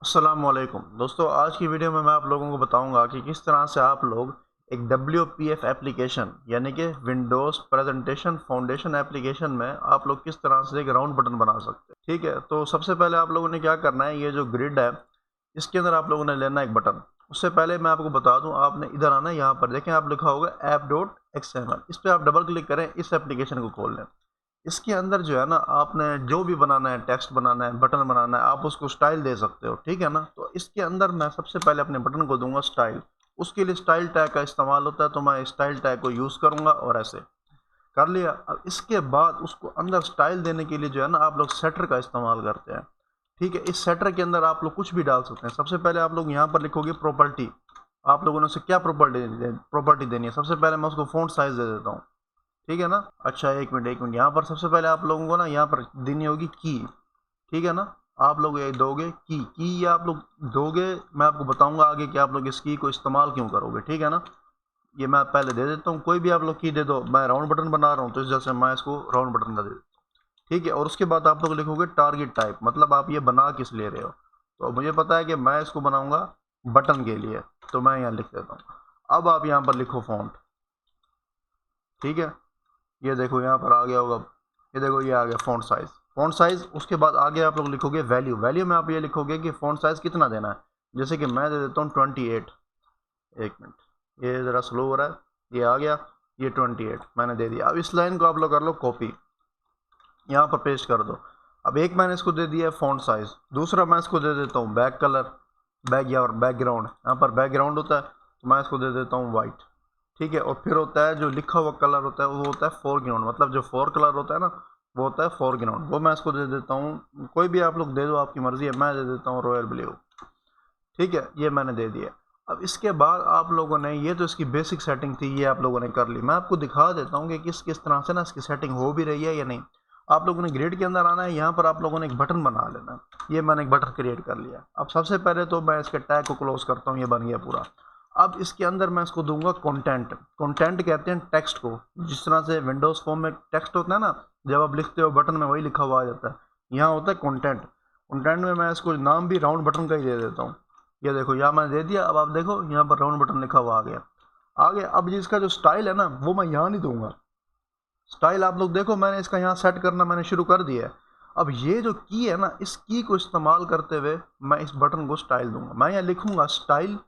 अस्सलामुअलैकुम दोस्तों, आज की वीडियो में मैं आप लोगों को बताऊंगा कि किस तरह से आप लोग एक WPF एप्लीकेशन यानी कि विंडोज़ प्रेजेंटेशन फाउंडेशन एप्लीकेशन में आप लोग किस तरह से एक राउंड बटन बना सकते हैं। ठीक है, तो सबसे पहले आप लोगों ने क्या करना है, ये जो ग्रिड है इसके अंदर आप लोगों ने लेना एक बटन। उससे पहले मैं आपको बता दूं, आपने इधर आना है, यहाँ पर देखें आप लिखा होगा app.xml, इस पर आप डबल क्लिक करें, इस एप्लीकेशन को खोल लें। इसके अंदर जो है ना, आपने जो भी बनाना है, टेक्स्ट बनाना है, बटन बनाना है, आप उसको स्टाइल दे सकते हो। ठीक है ना, तो इसके अंदर मैं सबसे पहले अपने बटन को दूंगा स्टाइल। उसके लिए स्टाइल टैग का इस्तेमाल होता है, तो मैं स्टाइल टैग को यूज़ करूंगा और ऐसे कर लिया। अब इसके बाद उसको अंदर स्टाइल देने के लिए जो है ना, आप लोग सेटर का इस्तेमाल करते हैं। ठीक है, इस सेटर के अंदर आप लोग कुछ भी डाल सकते हैं। सबसे पहले आप लोग यहाँ पर लिखोगे प्रॉपर्टी। आप लोगों ने उसे क्या प्रॉपर्टी देनी है, सबसे पहले मैं उसको फ़ॉन्ट साइज़ दे देता हूँ। ठीक है ना। अच्छा, एक मिनट, यहाँ पर सबसे पहले आप लोगों को ना यहाँ पर देनी होगी की। ठीक है ना, आप लोग ये दोगे की ये आप लोग दोगे। मैं आपको बताऊंगा आगे कि आप लोग इस की को इस्तेमाल क्यों करोगे। ठीक है ना, ये मैं पहले दे देता हूँ। कोई भी आप लोग की दे दो, मैं राउंड बटन बना रहा हूँ तो इस वजह से मैं इसको राउंड बटन का दे देता हूँ। ठीक है, और उसके बाद आप लोग लिखोगे टारगेट टाइप, मतलब आप ये बना किस ले रहे हो। तो मुझे पता है कि मैं इसको बनाऊंगा बटन के लिए, तो मैं यहाँ लिख देता हूँ। अब आप यहाँ पर लिखो फॉन्ट। ठीक है, ये देखो यहाँ पर आ गया होगा, ये देखो ये आ गया फ़ॉन्ट साइज़। फ़ॉन्ट साइज़ उसके बाद आगे आप लोग लिखोगे वैल्यू। वैल्यू में आप ये लिखोगे कि फ़ॉन्ट साइज़ कितना देना है। जैसे कि मैं दे देता हूँ 28। एक मिनट, ये ज़रा स्लो हो रहा है। ये आ गया, ये 28 मैंने दे दिया। अब इस लाइन को आप लोग कर लो कॉपी, यहाँ पर पेस्ट कर दो। अब एक मैंने इसको दे दिया है फ़ॉन्ट साइज़, दूसरा मैं इसको दे देता हूँ बैक कलर, बैक या बैकग्राउंड। यहाँ पर बैकग्राउंड होता है तो मैं इसको दे देता हूँ वाइट। ठीक है, और फिर होता है जो लिखा हुआ कलर होता है, वो होता है फोरग्राउंड, मतलब जो फोर कलर होता है ना, वो होता है फोरग्राउंड। वो मैं इसको दे देता हूँ, कोई भी आप लोग दे दो, आपकी मर्जी है। मैं दे देता हूँ रॉयल ब्लू। ठीक है, ये मैंने दे दिया। अब इसके बाद आप लोगों ने, ये तो इसकी बेसिक सेटिंग थी, ये आप लोगों ने कर ली। मैं आपको दिखा देता हूँ कि किस किस तरह से ना इसकी सेटिंग हो भी रही है या नहीं। आप लोगों ने ग्रिड के अंदर आना है, यहाँ पर आप लोगों ने एक बटन बना लेना है। ये मैंने एक बटन क्रिएट कर लिया। अब सबसे पहले तो मैं इसके टैग को क्लोज करता हूँ, ये बन गया पूरा। अब इसके अंदर मैं इसको दूंगा कंटेंट। कंटेंट कहते हैं टेक्स्ट को, जिस तरह से विंडोज फॉर्म में टेक्स्ट होता है ना, जब आप लिखते हो बटन में वही लिखा हुआ आ जाता है, यहाँ होता है कंटेंट। कंटेंट में मैं इसको नाम भी राउंड बटन का ही दे देता हूँ। ये देखो यहाँ मैंने दे दिया। अब आप देखो यहाँ पर राउंड बटन लिखा हुआ आ गया। आगे अब जिसका जो स्टाइल है ना, वो मैं यहाँ नहीं दूंगा। स्टाइल आप लोग देखो, मैंने इसका यहाँ सेट करना मैंने शुरू कर दिया है। अब ये जो की है ना, इस की को इस्तेमाल करते हुए मैं इस बटन को स्टाइल दूंगा। मैं यहाँ लिखूंगा स्टाइल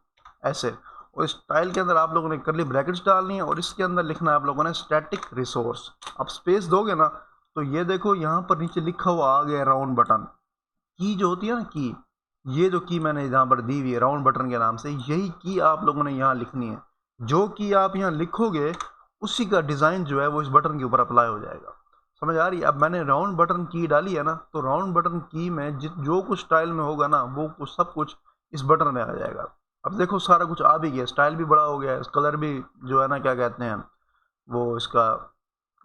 ऐसे, और स्टाइल के अंदर आप लोगों ने करली ब्रैकेट्स डालनी है, और इसके अंदर लिखना है आप लोगों ने स्टैटिक रिसोर्स। अब स्पेस दोगे ना, तो ये देखो यहाँ पर नीचे लिखा हुआ आ गया राउंड बटन। की जो होती है ना की, ये जो की मैंने यहाँ पर दी हुई है राउंड बटन के नाम से, यही की आप लोगों ने यहाँ लिखनी है। जो की आप यहाँ लिखोगे, उसी का डिज़ाइन जो है वो इस बटन के ऊपर अप्लाई हो जाएगा। समझ आ रही है। अब मैंने राउंड बटन की डाली है ना, तो राउंड बटन की में जो कुछ स्टाइल में होगा ना, वो कुछ सब कुछ इस बटन में आ जाएगा। अब देखो सारा कुछ आ भी गया, स्टाइल भी बड़ा हो गया है, कलर भी जो है ना, क्या कहते हैं वो इसका,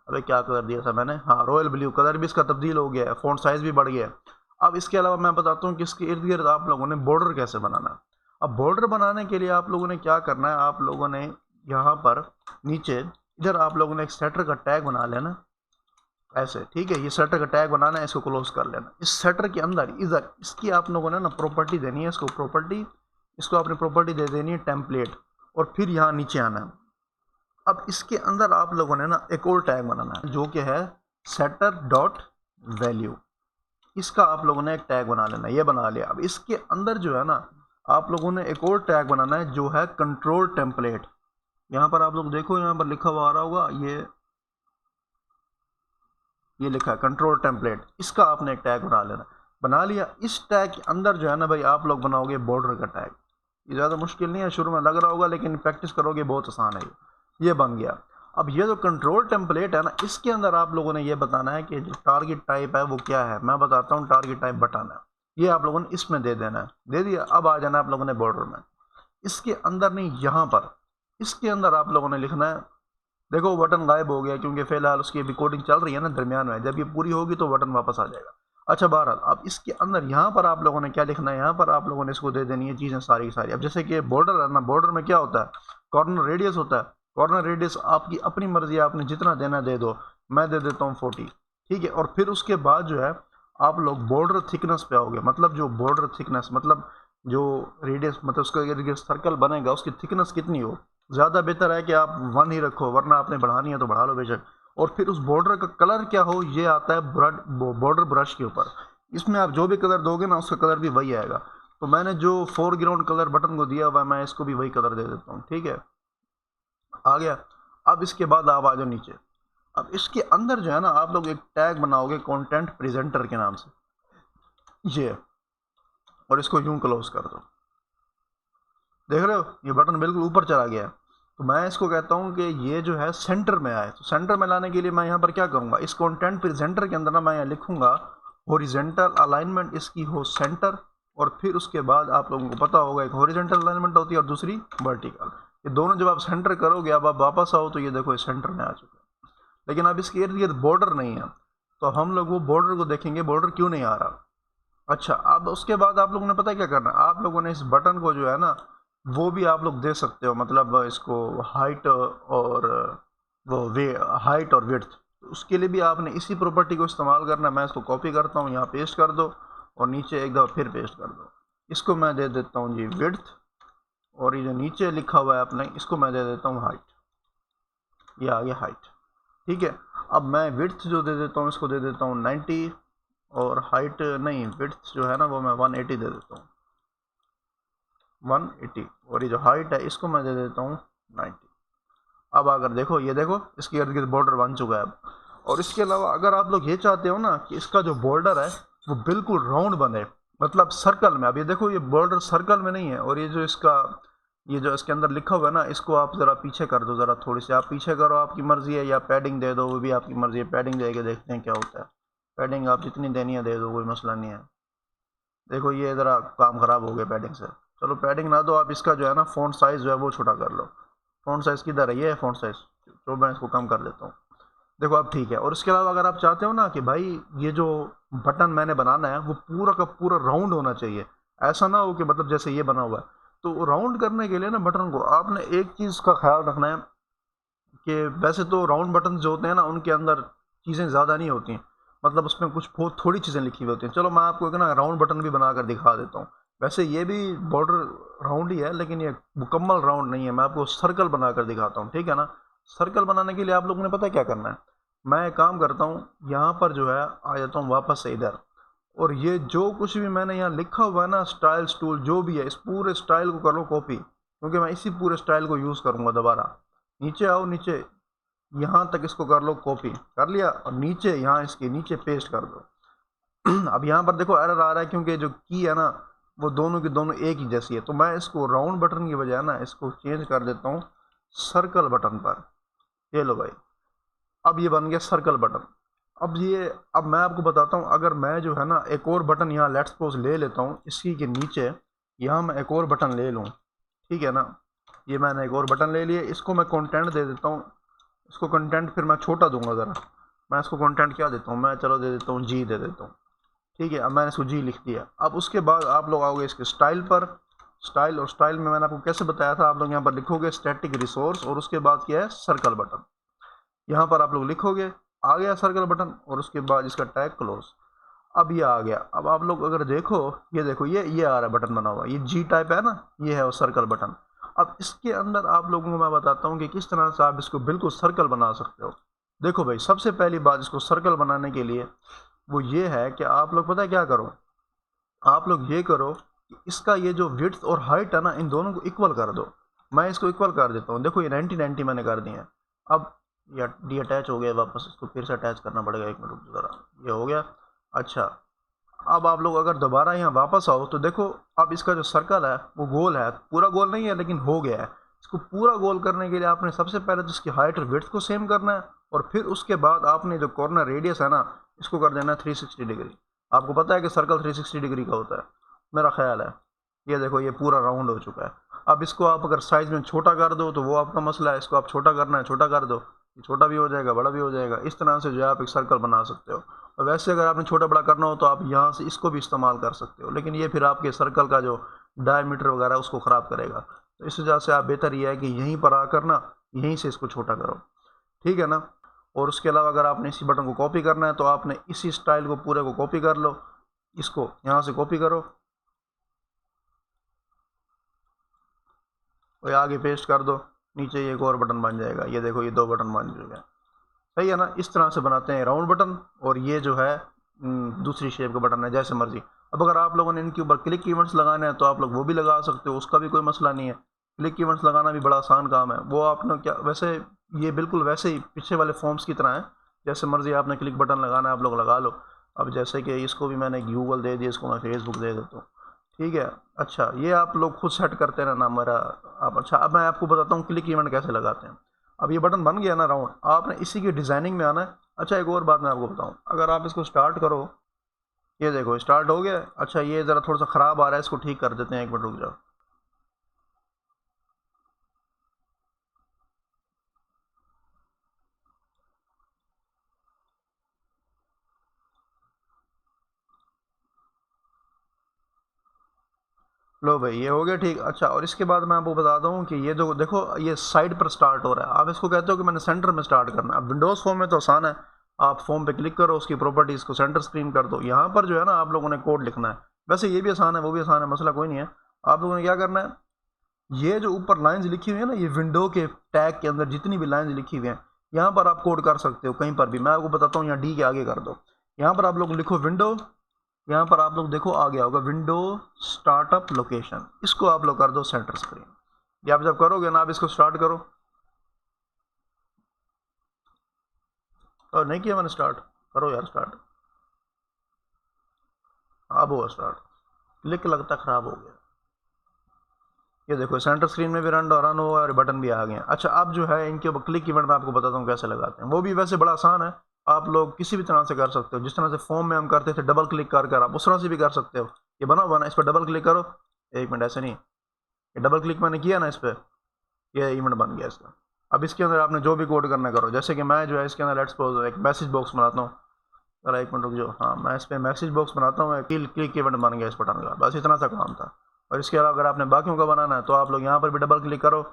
अरे क्या कलर दिया था मैंने, हाँ रॉयल ब्लू कलर भी इसका तब्दील हो गया है। फ़ॉन्ट साइज़ भी बढ़ गया है। अब इसके अलावा मैं बताता हूँ कि इसके इर्द गिर्द आप लोगों ने बॉर्डर कैसे बनाना है। अब बॉर्डर बनाने के लिए आप लोगों ने क्या करना है, आप लोगों ने यहाँ पर नीचे इधर आप लोगों ने एक सेटर का टैग बना लेना ऐसे। ठीक है, ये सेटर का टैग बनाना है, इसको क्लोज कर लेना। इस सेटर के अंदर इधर इसकी आप लोगों ने ना प्रॉपर्टी देनी है, इसको प्रॉपर्टी, इसको आपने प्रॉपर्टी दे देनी है टेम्पलेट, और फिर यहाँ नीचे आना है। अब इसके अंदर आप लोगों ने ना एक और टैग बनाना है, जो कि है सेटर डॉट वैल्यू। इसका आप लोगों ने एक टैग बना लेना, ये बना लिया। अब इसके अंदर जो है ना, आप लोगों ने एक और टैग बनाना है, जो है कंट्रोल टेम्पलेट। यहाँ पर आप लोग देखो, यहाँ पर लिखा हुआ आ रहा होगा, ये लिखा है कंट्रोल टेम्पलेट। इसका आपने एक टैग बना लेना। बना लिया। इस टैग के अंदर जो है ना भाई, आप लोग बनाओगे बॉर्डर का टैग। ये ज़्यादा मुश्किल नहीं है, शुरू में लग रहा होगा, लेकिन प्रैक्टिस करोगे बहुत आसान है ये बन गया। अब ये जो कंट्रोल टेम्पलेट है ना, इसके अंदर आप लोगों ने ये बताना है कि जो टारगेट टाइप है वो क्या है। मैं बताता हूँ, टारगेट टाइप बटन है, ये आप लोगों ने इसमें दे देना है। दे दिया। अब आ जाना आप लोगों ने बॉर्डर में। इसके अंदर नहीं, यहाँ पर इसके अंदर आप लोगों ने लिखना है। देखो बटन गायब हो गया, क्योंकि फिलहाल उसकी रिकॉर्डिंग चल रही है ना दरमियान में, जब ये पूरी होगी तो बटन वापस आ जाएगा। अच्छा बहरहाल, अब इसके अंदर यहाँ पर आप लोगों ने क्या लिखना है, यहाँ पर आप लोगों ने इसको दे देनी है चीज़ें सारी की सारी। अब जैसे कि बॉर्डर है ना, बॉर्डर में क्या होता है, कॉर्नर रेडियस होता है। कॉर्नर रेडियस आपकी अपनी मर्जी है, आपने जितना देना दे दो। मैं दे देता हूँ 40। ठीक है, और फिर उसके बाद जो है आप लोग बॉर्डर थिकनेस पे आओगे, मतलब जो बॉर्डर थिकनेस मतलब जो रेडियस मतलब उसका ये सर्कल बनेगा उसकी थिकनेस कितनी हो। ज़्यादा बेहतर है कि आप 1 ही रखो, वरना आपने बढ़ानी है तो बढ़ा लो बेशक। और फिर उस बॉर्डर का कलर क्या हो, ये आता है बॉर्डर ब्रश के ऊपर। इसमें आप जो भी कलर दोगे ना उसका कलर भी वही आएगा। तो मैंने जो फोरग्राउंड कलर बटन को दिया हुआ है मैं इसको भी वही कलर दे देता हूँ, ठीक है, आ गया। अब इसके बाद आप आ जाओ नीचे। अब इसके अंदर जो है ना आप लोग एक टैग बनाओगे कंटेंट प्रेजेंटर के नाम से, ये, और इसको यूं क्लोज कर दो। देख रहे हो ये बटन बिल्कुल ऊपर चला गया है। तो मैं इसको कहता हूँ कि ये जो है सेंटर में आए। तो सेंटर में लाने के लिए मैं यहाँ पर क्या करूँगा, इस कंटेंट प्रेजेंटर के अंदर ना मैं यहाँ लिखूंगा हॉरिजॉन्टल अलाइनमेंट इसकी हो सेंटर, और फिर उसके बाद आप लोगों को पता होगा एक हॉरिजॉन्टल अलाइनमेंट होती है और दूसरी वर्टिकल। ये दोनों जब आप सेंटर करोगे, अब आप वापस आओ तो ये देखो ये सेंटर में आ चुका है। लेकिन अब इसके इर्द गिर्द बॉर्डर नहीं है, तो हम लोग वो बॉर्डर को देखेंगे, बॉर्डर क्यों नहीं आ रहा। अच्छा, अब उसके बाद आप लोगों ने पता है क्या करना है, आप लोगों ने इस बटन को जो है ना वो भी आप लोग दे सकते हो, मतलब इसको हाइट और वो वे हाइट और विड्थ। उसके लिए भी आपने इसी प्रॉपर्टी को इस्तेमाल करना है। मैं इसको कॉपी करता हूँ, यहाँ पेस्ट कर दो और नीचे एक दफ़ा फिर पेस्ट कर दो। इसको मैं दे देता हूँ जी विड्थ, और ये जो नीचे लिखा हुआ है आपने इसको मैं दे देता हूँ हाइट। ये आ गया हाइट, ठीक है। अब मैं विड्थ जो दे देता हूँ इसको दे देता हूँ 90, और हाइट नहीं, विड्थ जो है ना वो मैं 180 दे देता हूँ, 180, और ये जो हाइट है इसको मैं दे देता हूँ 90। अब अगर देखो ये देखो इसके इर्द गिर्द बॉर्डर बन चुका है अब। और इसके अलावा अगर आप लोग ये चाहते हो ना कि इसका जो बॉर्डर है वो बिल्कुल राउंड बने, मतलब सर्कल में, अब ये देखो ये बॉर्डर सर्कल में नहीं है, और ये जो इसका ये जो इसके अंदर लिखा हुआ है ना इसको आप ज़रा पीछे कर दो, ज़रा थोड़ी सी आप पीछे करो, आपकी मर्ज़ी है, या पैडिंग दे दो वो भी आपकी मर्ज़ी है। पैडिंग दे के देखते हैं क्या होता है। पैडिंग आप जितनी देनी है दे दो, कोई मसला नहीं है। देखो ये ज़रा काम ख़राब हो गया पैडिंग से। चलो पैडिंग ना दो, आप इसका जो है ना फ़ॉन्ट साइज़ जो है वो छोटा कर लो। फ़ॉन्ट साइज़ किधर है, ये है फ़ॉन्ट साइज़, तो मैं इसको कम कर लेता हूँ। देखो अब ठीक है। और इसके अलावा अगर आप चाहते हो ना कि भाई ये जो बटन मैंने बनाना है वो पूरा का पूरा राउंड होना चाहिए, ऐसा ना हो कि मतलब जैसे ये बना हुआ है, तो राउंड करने के लिए ना बटन को आपने एक चीज़ का ख्याल रखना है कि वैसे तो राउंड बटन जो होते हैं ना उनके अंदर चीज़ें ज़्यादा नहीं होती, मतलब उसमें कुछ बहुत थोड़ी चीज़ें लिखी हुई होती हैं। चलो मैं आपको एक ना राउंड बटन भी बना कर दिखा देता हूँ। वैसे ये भी बॉर्डर राउंड ही है, लेकिन ये मुकम्मल राउंड नहीं है। मैं आपको सर्कल बना कर दिखाता हूँ, ठीक है ना। सर्कल बनाने के लिए आप लोगों ने पता है क्या करना है, मैं एक काम करता हूँ, यहाँ पर जो है आ जाता हूँ वापस से इधर, और ये जो कुछ भी मैंने यहाँ लिखा हुआ है ना स्टाइल टूल जो भी है, इस पूरे स्टाइल को कर लो कॉपी, क्योंकि मैं इसी पूरे स्टाइल को यूज़ करूँगा दोबारा। नीचे आओ, नीचे यहाँ तक इसको कर लो कॉपी, कर लिया, और नीचे यहाँ इसके नीचे पेस्ट कर दो। अब यहाँ पर देखो एरर आ रहा है क्योंकि जो की है ना वो दोनों की दोनों एक ही जैसी है। तो मैं इसको राउंड बटन की बजाय ना इसको चेंज कर देता हूँ सर्कल बटन पर। ये लो भाई, अब ये बन गया सर्कल बटन। अब ये, अब मैं आपको बताता हूँ, अगर मैं जो है ना एक और बटन यहाँ लेट्स सपोज ले लेता हूँ इसी के नीचे, यहाँ मैं एक और बटन ले लूँ, ठीक है ना। ये मैंने एक और बटन ले लिया, इसको मैं कंटेंट दे देता हूँ। इसको कंटेंट फिर मैं छोटा दूंगा ज़रा। मैं इसको कंटेंट क्या देता हूँ, मैं चलो दे देता हूँ जी दे देता हूँ, ठीक है। अब मैंने इसको जी लिख दिया। अब उसके बाद आप लोग आओगे इसके स्टाइल पर, स्टाइल, और स्टाइल में मैंने आपको कैसे बताया था, आप लोग यहाँ पर लिखोगे स्टैटिक रिसोर्स और उसके बाद क्या है सर्कल बटन। यहाँ पर आप लोग लिखोगे, आ गया सर्कल बटन, और उसके बाद इसका टैग क्लोज। अब ये आ गया। अब आप लोग अगर देखो, ये देखो ये आ रहा है बटन बना हुआ, ये जी टाइप है ना, ये है वो सर्कल बटन। अब इसके अंदर आप लोगों को मैं बताता हूँ कि किस तरह से आप इसको बिल्कुल सर्कल बना सकते हो। देखो भाई, सबसे पहली बात इसको सर्कल बनाने के लिए वो ये है कि आप लोग पता है क्या करो, आप लोग ये करो कि इसका ये जो विड्थ और हाइट है ना इन दोनों को इक्वल कर दो। मैं इसको इक्वल कर देता हूँ, देखो ये 90-90 मैंने कर दिए हैं। अब ये डी अटैच हो गया, वापस इसको फिर से अटैच करना पड़ेगा, एक मिनट ज़रा, ये हो गया। अच्छा, अब आप लोग अगर दोबारा यहाँ वापस आओ तो देखो अब इसका जो सर्कल है वो गोल है, पूरा गोल नहीं है लेकिन हो गया है। इसको पूरा गोल करने के लिए आपने सबसे पहले तो इसकी हाइट और विड्थ को सेम करना है, और फिर उसके बाद आपने जो कॉर्नर रेडियस है ना इसको कर देना है 360 डिग्री। आपको पता है कि सर्कल 360 डिग्री का होता है, मेरा ख्याल है। ये देखो ये पूरा राउंड हो चुका है। अब इसको आप अगर साइज़ में छोटा कर दो तो वो आपका मसला है, इसको आप छोटा करना है छोटा कर दो, ये छोटा भी हो जाएगा बड़ा भी हो जाएगा। इस तरह से जो है आप एक सर्कल बना सकते हो। और वैसे अगर आपने छोटा बड़ा करना हो तो आप यहाँ से इसको भी इस्तेमाल कर सकते हो, लेकिन ये फिर आपके सर्कल का जो डायमीटर वगैरह उसको ख़राब करेगा। तो इस वजह से आप बेहतर ये है कि यहीं पर आकर ना यहीं से इसको छोटा करो, ठीक है ना। और उसके अलावा अगर आपने इसी बटन को कॉपी करना है तो आपने इसी स्टाइल को पूरे को कॉपी कर लो, इसको यहाँ से कॉपी करो और आगे पेस्ट कर दो, नीचे एक और बटन बन जाएगा। ये देखो ये 2 बटन बन चुके हैं, सही है ना। इस तरह से बनाते हैं राउंड बटन। और ये जो है दूसरी शेप का बटन है, जैसे मर्जी। अब अगर आप लोगों ने इनके ऊपर क्लिक इवेंट्स लगाने हैं तो आप लोग वो भी लगा सकते हो, उसका भी कोई मसला नहीं है। क्लिक इवेंट्स लगाना भी बड़ा आसान काम है। वो आपने क्या, वैसे ये बिल्कुल वैसे ही पीछे वाले फॉर्म्स की तरह है, जैसे मर्जी आपने क्लिक बटन लगाना है आप लोग लगा लो। अब जैसे कि इसको भी मैंने गूगल दे दिया, इसको मैं फेसबुक दे देता हूँ, ठीक है। अच्छा, ये आप लोग खुद सेट करते रहना मेरा आप। अच्छा, अब मैं आपको बताता हूँ क्लिक इवेंट कैसे लगाते हैं। अब ये बटन बन गया ना राउंड, आपने इसी की डिज़ाइनिंग में आना है। अच्छा, एक और बात मैं आपको बताऊँ, अगर आप इसको स्टार्ट करो, ये देखो स्टार्ट हो गया। अच्छा, ये ज़रा थोड़ा सा ख़राब आ रहा है, इसको ठीक कर देते हैं, 1 मिनट रुक जाओ। लो भाई, ये हो गया ठीक। अच्छा, और इसके बाद मैं आपको बताता हूँ कि ये जो देखो ये साइड पर स्टार्ट हो रहा है, आप इसको कहते हो कि मैंने सेंटर में स्टार्ट करना है। अब विंडोज़ फोम में तो आसान है, आप फोम पे क्लिक करो, उसकी प्रॉपर्टीज़ को सेंटर स्क्रीन कर दो। यहाँ पर जो है ना आप लोगों ने कोड लिखना है। वैसे ये भी आसान है, वो भी आसान है, मसला कोई नहीं है। आप लोगों ने क्या करना है, ये जो ऊपर लाइंस लिखी हुई है ना, ये विंडो के टैग के अंदर जितनी भी लाइंस लिखी हुई हैं, यहाँ पर आप कोड कर सकते हो कहीं पर भी। मैं आपको बताता हूँ, यहाँ डी के आगे कर दो, यहाँ पर आप लोग लिखो विंडो, यहाँ पर आप लोग देखो आ गया होगा विंडो स्टार्टअप लोकेशन, इसको आप लोग कर दो सेंटर स्क्रीन। ये आप जब करोगे ना, आप इसको स्टार्ट करो। और नहीं किया मैंने स्टार्ट, करो यार स्टार्ट। अब हुआ स्टार्ट, क्लिक लगता ख़राब हो गया। ये देखो सेंटर स्क्रीन में भी रन हुआ और बटन भी आ गए। अच्छा, अब जो है इनके ऊपर क्लिक इवेंट मैं आपको बताता हूँ कैसे लगाते हैं। वो भी वैसे बड़ा आसान है, आप लोग किसी भी तरह से कर सकते हो। जिस तरह से फॉर्म में हम करते थे डबल क्लिक कर कर, आप उस तरह से भी कर सकते हो। ये बना हुआ ना, इस पर डबल क्लिक करो। 1 मिनट, ऐसे नहीं, ये डबल क्लिक मैंने किया ना इस पर, ये इवेंट बन गया इसका। अब इसके अंदर आपने जो भी कोड करना करो, जैसे कि मैं जो है इसके अंदर लेट्स सपोज एक मैसेज बॉक्स बनाता हूँ। चलो 1 मिनट रुक जाओ, हाँ मैं इस पर मैसेज बॉक्स बनाता हूँ, क्लिक इवेंट बन गया इस बटन का, बस इतना सा काम था। और इसके अलावा अगर आपने बाकियों का बनाना है तो आप लोग यहाँ पर भी डबल क्लिक करो,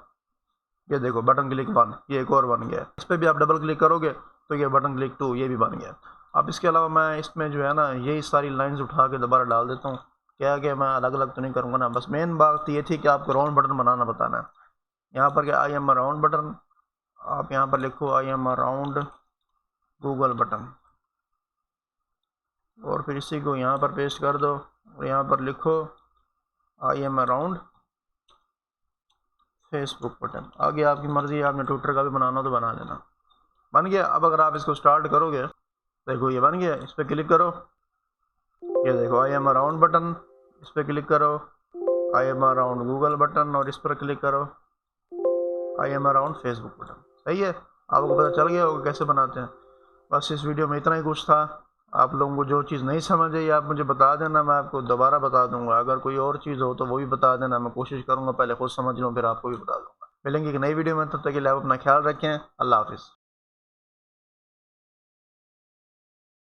ये देखो बटन क्लिक 1, ये एक और बन गया। इस पर भी आप डबल क्लिक करोगे तो ये बटन क्लिक 2, ये भी बन गया। अब इसके अलावा मैं इसमें जो है ना यही सारी लाइंस उठा के दोबारा डाल देता हूँ। क्या कि मैं अलग अलग तो नहीं करूँगा ना, बस मेन बात ये थी कि आपको राउंड बटन बनाना बताना है। यहाँ पर क्या, I am a round button, आप यहाँ पर लिखो I am a round Google button, और फिर इसी को यहाँ पर पेस्ट कर दो और यहाँ पर लिखो I am a round Facebook button. आगे आपकी मर्ज़ी है, आपने ट्विटर का भी बनाना हो तो बना लेना। बन गया। अब अगर आप इसको स्टार्ट करोगे, देखो ये बन गया, इस पर क्लिक करो, ये देखो I am a round button, इस पर क्लिक करो, I am a round Google button, और इस पर क्लिक करो I am a round Facebook button. सही है, आपको पता चल गया होगा कैसे बनाते हैं। बस इस वीडियो में इतना ही कुछ था। आप लोगों को जो चीज़ नहीं समझ आई आप मुझे बता देना, मैं आपको दोबारा बता दूंगा। अगर कोई और चीज़ हो तो वो भी बता देना, मैं कोशिश करूंगा पहले खुद समझ लूँ फिर आपको भी बता दूंगा। मिलेंगे एक नई वीडियो में, तब तक के लिए आप अपना ख्याल रखें। अल्लाह हाफिज़।